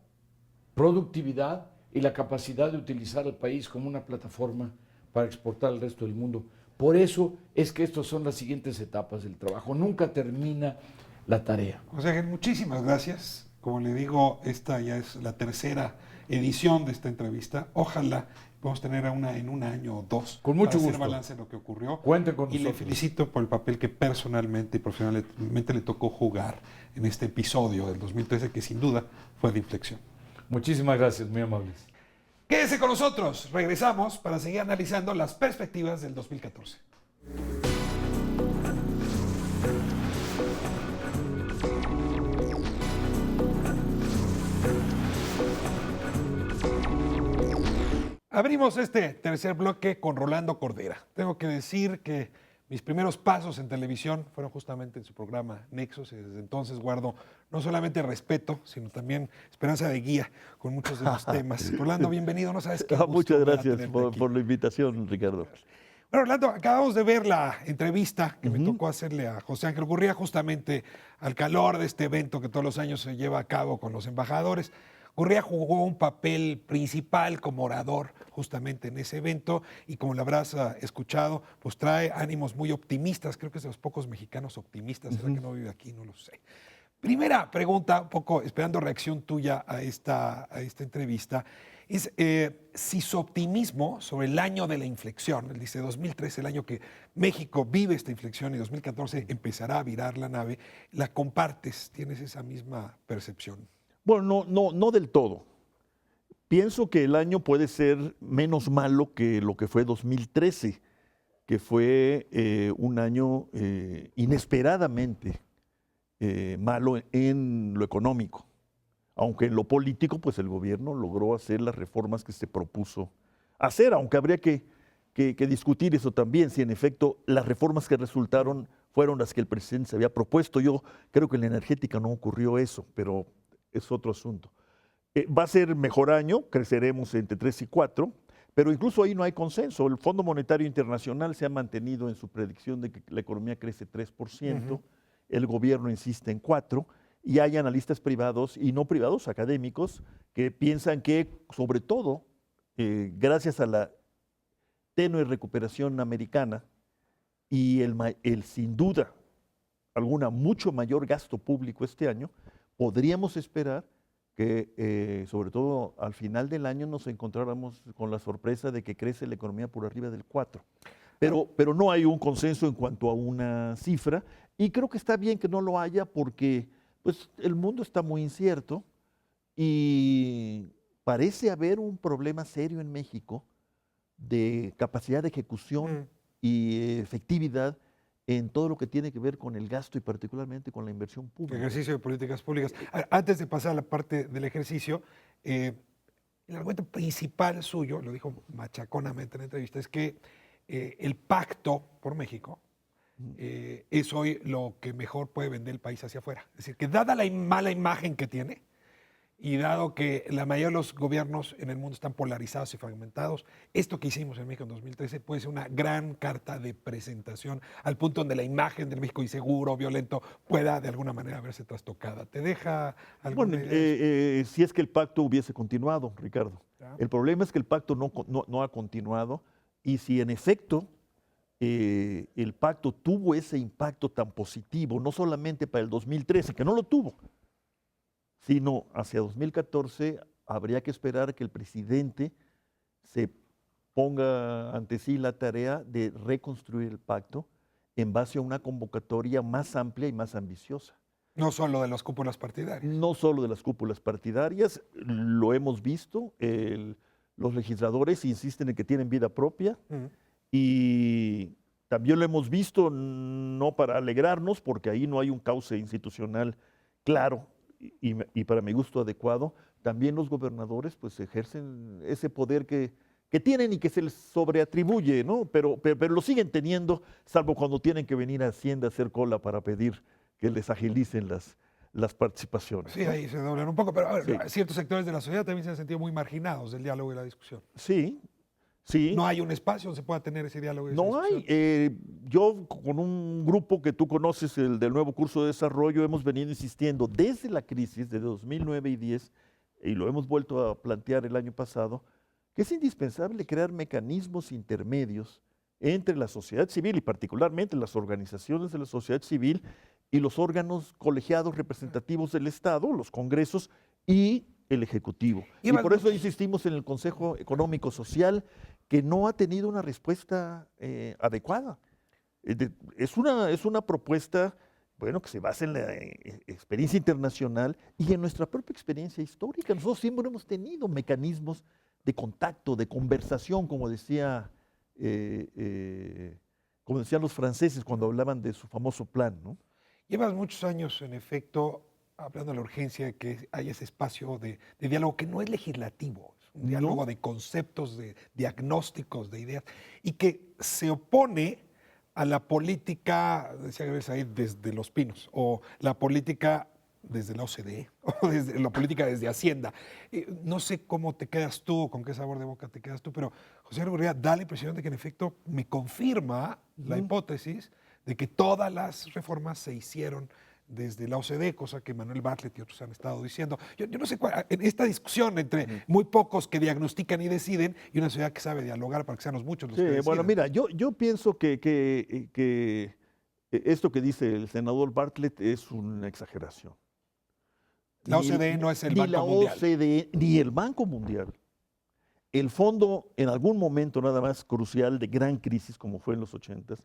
productividad y la capacidad de utilizar al país como una plataforma para exportar al resto del mundo. Por eso es que estas son las siguientes etapas del trabajo. Nunca termina la tarea. José Ángel, muchísimas gracias. Como le digo, esta ya es la tercera edición de esta entrevista. Ojalá podamos tener una en un año o dos. Con mucho para gusto. hacer balance de lo que ocurrió. Cuenten con nosotros. Y le felicito por el papel que personalmente y profesionalmente le tocó jugar en este episodio del 2013, que sin duda fue de inflexión. Muchísimas gracias, muy amables. Quédese con nosotros. Regresamos para seguir analizando las perspectivas del 2014. Abrimos este tercer bloque con Rolando Cordera. Tengo que decir que mis primeros pasos en televisión fueron justamente en su programa Nexos y desde entonces guardo no solamente respeto, sino también esperanza de guía con muchos de los temas. Rolando, bienvenido. No sabes qué gusto Muchas me da gracias tenerte aquí. por la invitación, Ricardo. Bueno, Rolando, acabamos de ver la entrevista que me Ujú. tocó hacerle a José Ángel Gurría justamente al calor de este evento que todos los años se lleva a cabo con los embajadores. Gurría jugó un papel principal como orador justamente en ese evento y como lo habrás escuchado, pues trae ánimos muy optimistas. Creo que es de los pocos mexicanos optimistas. ¿Será que no vive aquí? No lo sé. Primera pregunta, un poco esperando reacción tuya a esta entrevista, es si su optimismo sobre el año de la inflexión, él dice 2013, el año que México vive esta inflexión y 2014 empezará a virar la nave, ¿la compartes? ¿Tienes esa misma percepción? Bueno, no del todo. Pienso que el año puede ser menos malo que lo que fue 2013, que fue un año inesperadamente malo en lo económico. Aunque en lo político, pues el gobierno logró hacer las reformas que se propuso hacer, aunque habría que discutir eso también, si en efecto las reformas que resultaron fueron las que el presidente se había propuesto. Yo creo que en la energética no ocurrió eso, pero es otro asunto. Va a ser mejor año, creceremos entre 3 y 4, pero incluso ahí no hay consenso. El Fondo Monetario Internacional se ha mantenido en su predicción de que la economía crece 3%, el gobierno insiste en 4%, y hay analistas privados y no privados, académicos, que piensan que, sobre todo, gracias a la tenue recuperación americana y el sin duda alguna mucho mayor gasto público este año, podríamos esperar que sobre todo al final del año nos encontráramos con la sorpresa de que crece la economía por arriba del 4. Pero no hay un consenso en cuanto a una cifra y creo que está bien que no lo haya porque pues, el mundo está muy incierto y parece haber un problema serio en México de capacidad de ejecución y efectividad en todo lo que tiene que ver con el gasto y particularmente con la inversión pública. Ejercicio de políticas públicas. Antes de pasar a la parte del ejercicio, el argumento principal suyo, lo dijo machaconamente en la entrevista, es que el pacto por México es hoy lo que mejor puede vender el país hacia afuera. Es decir, que dada la mala imagen que tiene, y dado que la mayoría de los gobiernos en el mundo están polarizados y fragmentados, esto que hicimos en México en 2013 puede ser una gran carta de presentación al punto donde la imagen del México inseguro, violento, pueda de alguna manera verse trastocada. ¿Te deja alguna Bueno, idea? si es que el pacto hubiese continuado, Ricardo. ¿Ya? El problema es que el pacto no ha continuado y si en efecto el pacto tuvo ese impacto tan positivo, no solamente para el 2013, que no lo tuvo, sino hacia 2014 habría que esperar que el presidente se ponga ante sí la tarea de reconstruir el pacto en base a una convocatoria más amplia y más ambiciosa. No solo de las cúpulas partidarias. No solo de las cúpulas partidarias, lo hemos visto, los legisladores insisten en que tienen vida propia y también lo hemos visto, no para alegrarnos, porque ahí no hay un cauce institucional claro y para mi gusto adecuado, también los gobernadores pues ejercen ese poder que tienen y que se les sobreatribuye, ¿no? Pero lo siguen teniendo, salvo cuando tienen que venir a Hacienda a hacer cola para pedir que les agilicen las participaciones. Sí, ¿no? ahí se doblan un poco, pero a ver, Sí. ciertos sectores de la sociedad también se han sentido muy marginados del diálogo y la discusión. Sí, sí. No hay un espacio donde se pueda tener ese diálogo y esa No hay. discusión. Yo con un grupo que tú conoces, el del nuevo curso de desarrollo, hemos venido insistiendo desde la crisis de 2009 y 10, y lo hemos vuelto a plantear el año pasado, que es indispensable crear mecanismos intermedios entre la sociedad civil y particularmente las organizaciones de la sociedad civil y los órganos colegiados representativos del Estado, los congresos y el Ejecutivo. Y por eso insistimos en el Consejo Económico Social, que no ha tenido una respuesta adecuada. Es una propuesta, bueno, que se basa en la experiencia internacional y en nuestra propia experiencia histórica. Nosotros siempre hemos tenido mecanismos de contacto, de conversación, como decían los franceses cuando hablaban de su famoso plan, ¿no? Llevas muchos años, en efecto, hablando de la urgencia de que haya ese espacio de diálogo que no es legislativo, es un diálogo de conceptos, de diagnósticos, de ideas, y que se opone a la política, decía Gabriel Said, desde Los Pinos, o la política desde la OCDE, o desde la política desde Hacienda. No sé cómo te quedas tú, con qué sabor de boca te quedas tú, pero José Ángel Gurría da la impresión de que en efecto me confirma la hipótesis de que todas las reformas se hicieron desde la OCDE, cosa que Manuel Bartlett y otros han estado diciendo. Yo no sé cuál, en esta discusión entre muy pocos que diagnostican y deciden y una sociedad que sabe dialogar para que seamos muchos los que deciden. Bueno, mira, yo pienso que esto que dice el senador Bartlett es una exageración. La OCDE no es el Banco Mundial. Ni la OCDE, ni el Banco Mundial. El fondo, en algún momento nada más crucial de gran crisis, como fue en los 80s,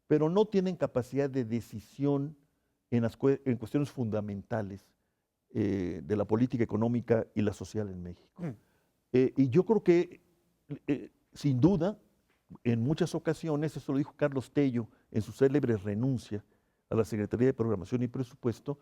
pero no tienen capacidad de decisión en cuestiones fundamentales de la política económica y la social en México. Y yo creo que, sin duda, en muchas ocasiones, eso lo dijo Carlos Tello en su célebre renuncia a la Secretaría de Programación y Presupuesto,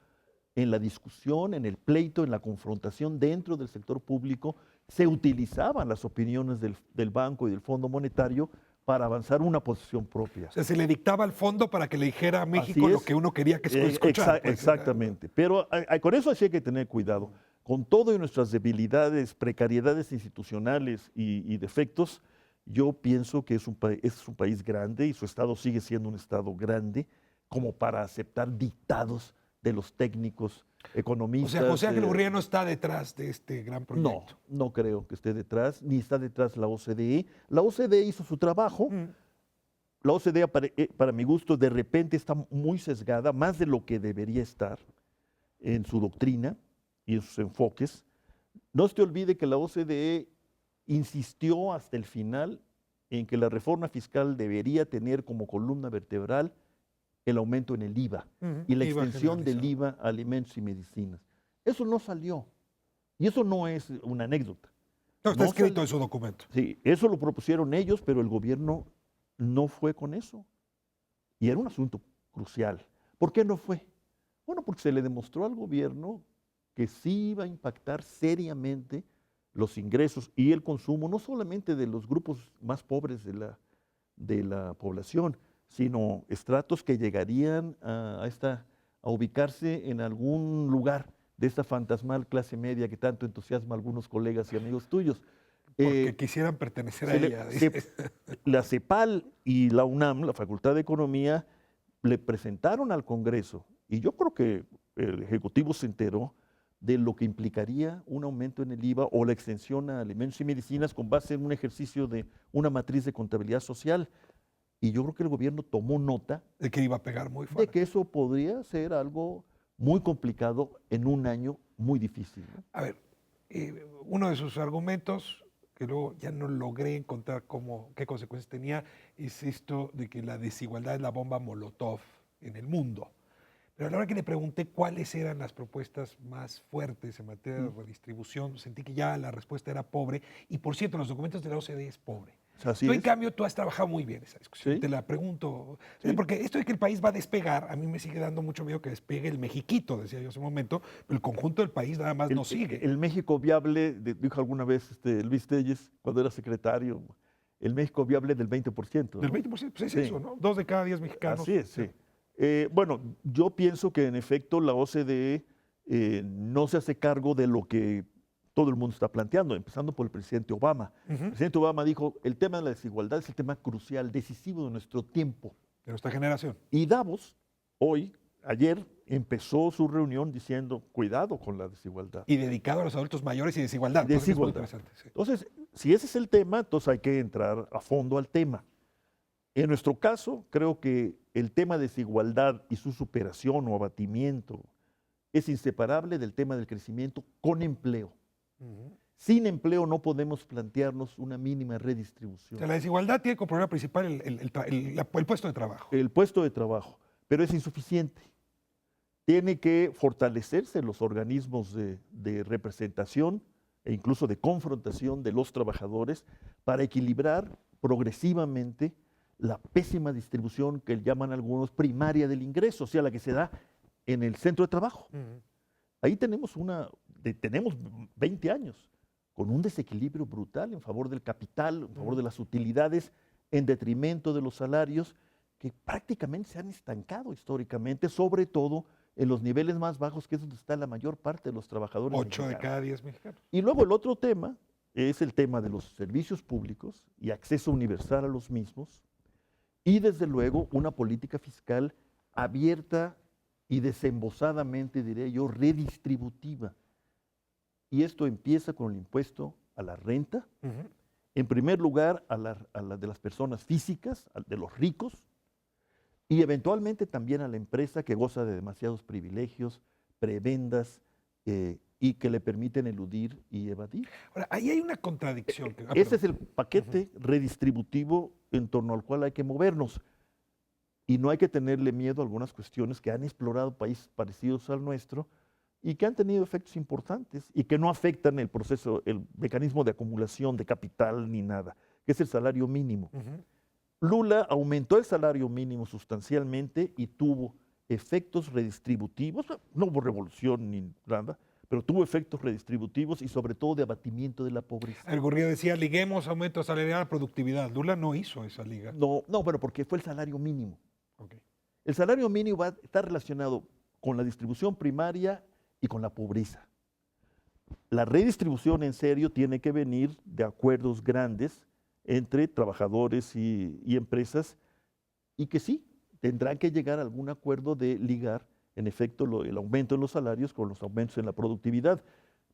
en la discusión, en el pleito, en la confrontación dentro del sector público, se utilizaban las opiniones del Banco y del Fondo Monetario para avanzar una posición propia. O sea, se le dictaba al fondo para que le dijera a México lo que uno quería que escuchara. Exactamente. Pero con eso sí hay que tener cuidado. Con todo y nuestras debilidades, precariedades institucionales y defectos, yo pienso que es un país grande y su Estado sigue siendo un Estado grande como para aceptar dictados de los técnicos economistas. O sea, José Ángel Gurría no está detrás de este gran proyecto. No creo que esté detrás, ni está detrás la OCDE. La OCDE hizo su trabajo. La OCDE, para mi gusto, de repente está muy sesgada, más de lo que debería estar en su doctrina y en sus enfoques. No se te olvide que la OCDE insistió hasta el final en que la reforma fiscal debería tener como columna vertebral el aumento en el IVA y la extensión del IVA a alimentos y medicinas. Eso no salió. Y eso no es una anécdota. No, está escrito en su documento. Sí, eso lo propusieron ellos, pero el gobierno no fue con eso. Y era un asunto crucial. ¿Por qué no fue? Bueno, porque se le demostró al gobierno que sí iba a impactar seriamente los ingresos y el consumo, no solamente de los grupos más pobres de la población, sino estratos que llegarían a ubicarse en algún lugar de esta fantasmal clase media que tanto entusiasma a algunos colegas y amigos tuyos. Porque quisieran pertenecer a ella. La CEPAL y la UNAM, la Facultad de Economía, le presentaron al Congreso, y yo creo que el Ejecutivo se enteró de lo que implicaría un aumento en el IVA o la extensión a alimentos y medicinas con base en un ejercicio de una matriz de contabilidad social. Y yo creo que el gobierno tomó nota de que iba a pegar muy fuerte. De que eso podría ser algo muy complicado en un año muy difícil, ¿no? A ver, uno de sus argumentos, que luego ya no logré encontrar qué consecuencias tenía, es esto de que la desigualdad es la bomba Molotov en el mundo. Pero a la hora que le pregunté cuáles eran las propuestas más fuertes en materia de redistribución, sentí que ya la respuesta era pobre. Y por cierto, en los documentos de la OCDE es pobre. En cambio, tú has trabajado muy bien esa discusión. ¿Sí? Te la pregunto. ¿Sí? Porque esto de que el país va a despegar, a mí me sigue dando mucho miedo que despegue el Mexiquito, decía yo hace un momento, pero el conjunto del país nada más no sigue. El México viable, dijo alguna vez Luis Telles, cuando era secretario, el México viable del 20%. ¿no? Del 20%, pues es eso, ¿no? 2 de cada 10 mexicanos. Así es, sí. Bueno, yo pienso que en efecto la OCDE no se hace cargo de lo que todo el mundo está planteando, empezando por el presidente Obama. El presidente Obama dijo, el tema de la desigualdad es el tema crucial, decisivo de nuestro tiempo. De nuestra generación. Y Davos, ayer, empezó su reunión diciendo, cuidado con la desigualdad. Y dedicado a los adultos mayores y desigualdad. Desigualdad. Sí. Entonces, si ese es el tema, entonces hay que entrar a fondo al tema. En nuestro caso, creo que el tema de desigualdad y su superación o abatimiento es inseparable del tema del crecimiento con empleo. Sin empleo no podemos plantearnos una mínima redistribución. O sea, la desigualdad tiene como problema principal el puesto de trabajo. El puesto de trabajo, pero es insuficiente. Tiene que fortalecerse los organismos de representación e incluso de confrontación de los trabajadores para equilibrar progresivamente la pésima distribución que llaman algunos primaria del ingreso, o sea, la que se da en el centro de trabajo. Ahí tenemos 20 años con un desequilibrio brutal en favor del capital, en favor de las utilidades, en detrimento de los salarios, que prácticamente se han estancado históricamente, sobre todo en los niveles más bajos, que es donde está la mayor parte de los trabajadores 8 de mexicanos. cada 10 mexicanos. Y luego el otro tema es el tema de los servicios públicos y acceso universal a los mismos, y desde luego una política fiscal abierta y desembosadamente, diré yo, redistributiva. Y esto empieza con el impuesto a la renta, Ujú. en primer lugar a la de las personas físicas, de los ricos, y eventualmente también a la empresa que goza de demasiados privilegios, prebendas y que le permiten eludir y evadir. Ahora, ahí hay una contradicción. Ese es el paquete redistributivo en torno al cual hay que movernos. Y no hay que tenerle miedo a algunas cuestiones que han explorado países parecidos al nuestro y que han tenido efectos importantes y que no afectan el proceso, el mecanismo de acumulación de capital ni nada, que es el salario mínimo. Ujú. Lula aumentó el salario mínimo sustancialmente y tuvo efectos redistributivos, no hubo revolución ni nada, pero tuvo efectos redistributivos y sobre todo de abatimiento de la pobreza. El Gurría decía, liguemos aumento salarial a productividad. Lula no hizo esa liga. No, bueno, porque fue el salario mínimo. Ok. El salario mínimo va a estar relacionado con la distribución primaria y con la pobreza. La redistribución en serio tiene que venir de acuerdos grandes entre trabajadores y empresas y que sí, tendrán que llegar a algún acuerdo de ligar, en efecto, el aumento en los salarios con los aumentos en la productividad.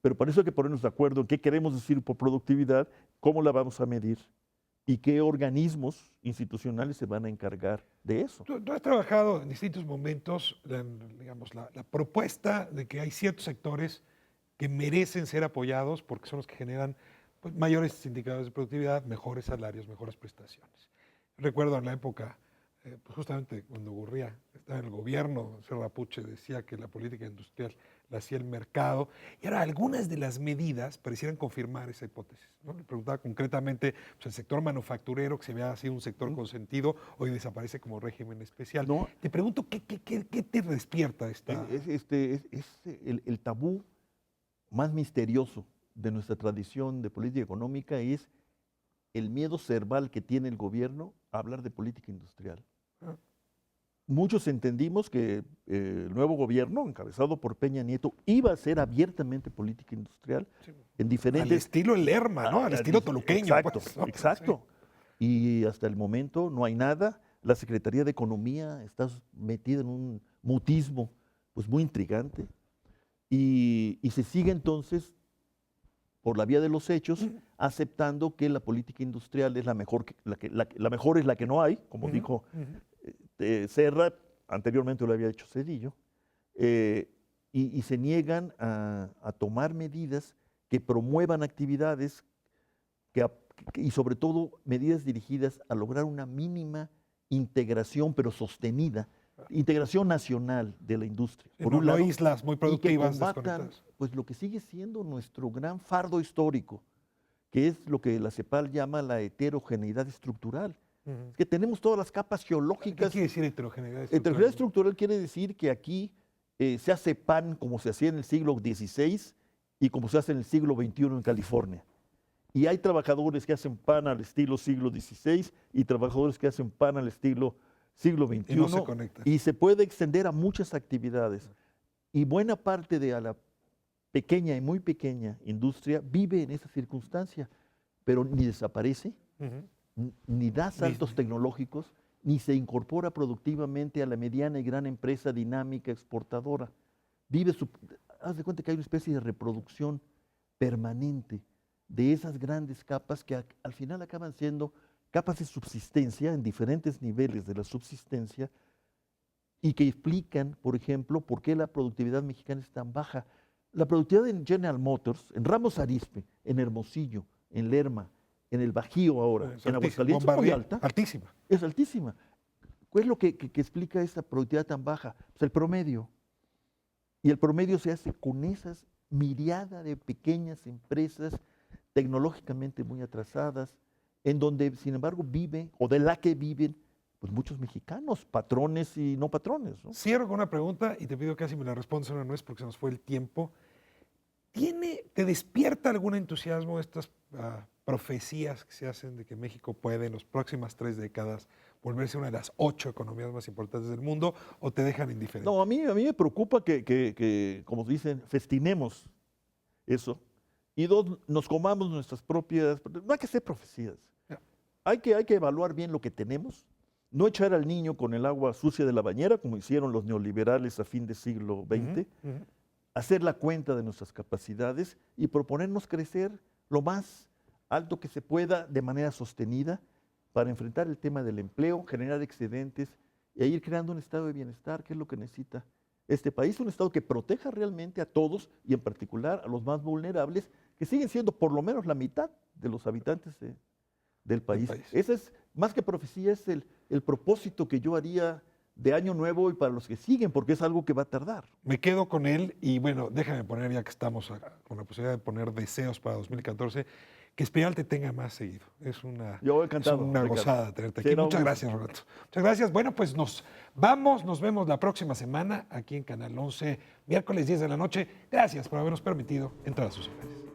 Pero para eso hay que ponernos de acuerdo en qué queremos decir por productividad, cómo la vamos a medir y qué organismos institucionales se van a encargar de eso. Tú has trabajado en distintos momentos, digamos, la propuesta de que hay ciertos sectores que merecen ser apoyados porque son los que generan pues, mayores indicadores de productividad, mejores salarios, mejores prestaciones. Recuerdo en la época, pues justamente cuando Gurría estaba en el gobierno, Serra Puche decía que la política industrial la hacía el mercado, y ahora algunas de las medidas parecieran confirmar esa hipótesis, ¿no? Le preguntaba concretamente, pues, el sector manufacturero, que se había sido un sector consentido, hoy desaparece como régimen especial. No. Te pregunto, ¿qué te despierta esta? Es el tabú más misterioso de nuestra tradición de política económica es el miedo cerval que tiene el gobierno a hablar de política industrial. Ah. Muchos entendimos que el nuevo gobierno, encabezado por Peña Nieto, iba a hacer abiertamente política industrial Sí. en Al diferentes... estilo Lerma, ¿no? Al estilo toluqueño. Exacto, pues, ¿no? exacto. Y hasta el momento no hay nada. La Secretaría de Economía está metida en un mutismo pues muy intrigante. Y se sigue entonces, por la vía de los hechos, aceptando que la política industrial es la mejor, la mejor es la que no hay, como dijo Serra, anteriormente lo había dicho Zedillo, y se niegan a tomar medidas que promuevan actividades y sobre todo medidas dirigidas a lograr una mínima integración, pero sostenida, integración nacional de la industria. Sí, no islas muy productivas y que combatan, desconectadas. pues, lo que sigue siendo nuestro gran fardo histórico, que es lo que la CEPAL llama la heterogeneidad estructural. Es que tenemos todas las capas ¿Qué geológicas. quiere decir heterogeneidad estructural? Heterogeneidad estructural quiere decir que aquí se hace pan como se hacía en el siglo XVI y como se hace en el siglo XXI en California. Y hay trabajadores que hacen pan al estilo siglo XVI y trabajadores que hacen pan al estilo siglo XXI. Y no se conectan. Y se puede extender a muchas actividades. Y buena parte de la pequeña y muy pequeña industria vive en esa circunstancia, pero ni desaparece, ni da saltos tecnológicos, ni se incorpora productivamente a la mediana y gran empresa dinámica exportadora. Haz de cuenta que hay una especie de reproducción permanente de esas grandes capas que al final acaban siendo capas de subsistencia en diferentes niveles de la subsistencia y que explican, por ejemplo, por qué la productividad mexicana es tan baja. La productividad en General Motors, en Ramos Arizpe, en Hermosillo, en Lerma, en el Bajío ahora, en Aguascalientes, es muy alta. Altísima. Es altísima. ¿Cuál es lo que explica esa productividad tan baja? Pues el promedio. Y el promedio se hace con esas miriada de pequeñas empresas tecnológicamente muy atrasadas, en donde, sin embargo, vive, o de la que viven, pues muchos mexicanos, patrones y no patrones, ¿no? Cierro con una pregunta y te pido que casi me la respondas una vez porque se nos fue el tiempo. ¿Te despierta algún entusiasmo estas profecías que se hacen de que México puede en las próximas 3 décadas volverse una de las 8 economías más importantes del mundo, o te dejan indiferente? No, a mí me preocupa que, como dicen, festinemos eso y dos, nos comamos nuestras propias. No hay que hacer profecías. Ya. Hay que evaluar bien lo que tenemos, no echar al niño con el agua sucia de la bañera, como hicieron los neoliberales a fin del siglo XX, Ujú. hacer la cuenta de nuestras capacidades y proponernos crecer lo más alto que se pueda de manera sostenida para enfrentar el tema del empleo, generar excedentes e ir creando un estado de bienestar, que es lo que necesita este país, un estado que proteja realmente a todos y en particular a los más vulnerables, que siguen siendo por lo menos la mitad de los habitantes del país. Ese es, más que profecía, es el propósito que yo haría de año nuevo y para los que siguen, porque es algo que va a tardar. Me quedo con él y bueno, déjame poner, ya que estamos con la posibilidad de poner deseos para 2014, que Espiral te tenga más seguido. Es una, Yo encantado, es una Ricardo. gozada tenerte aquí. Será un Muchas gusto. gracias, Roberto. Muchas gracias. Bueno, pues nos vamos, nos vemos la próxima semana aquí en Canal 11, miércoles 10 de la noche. Gracias por habernos permitido entrar a sus hogares.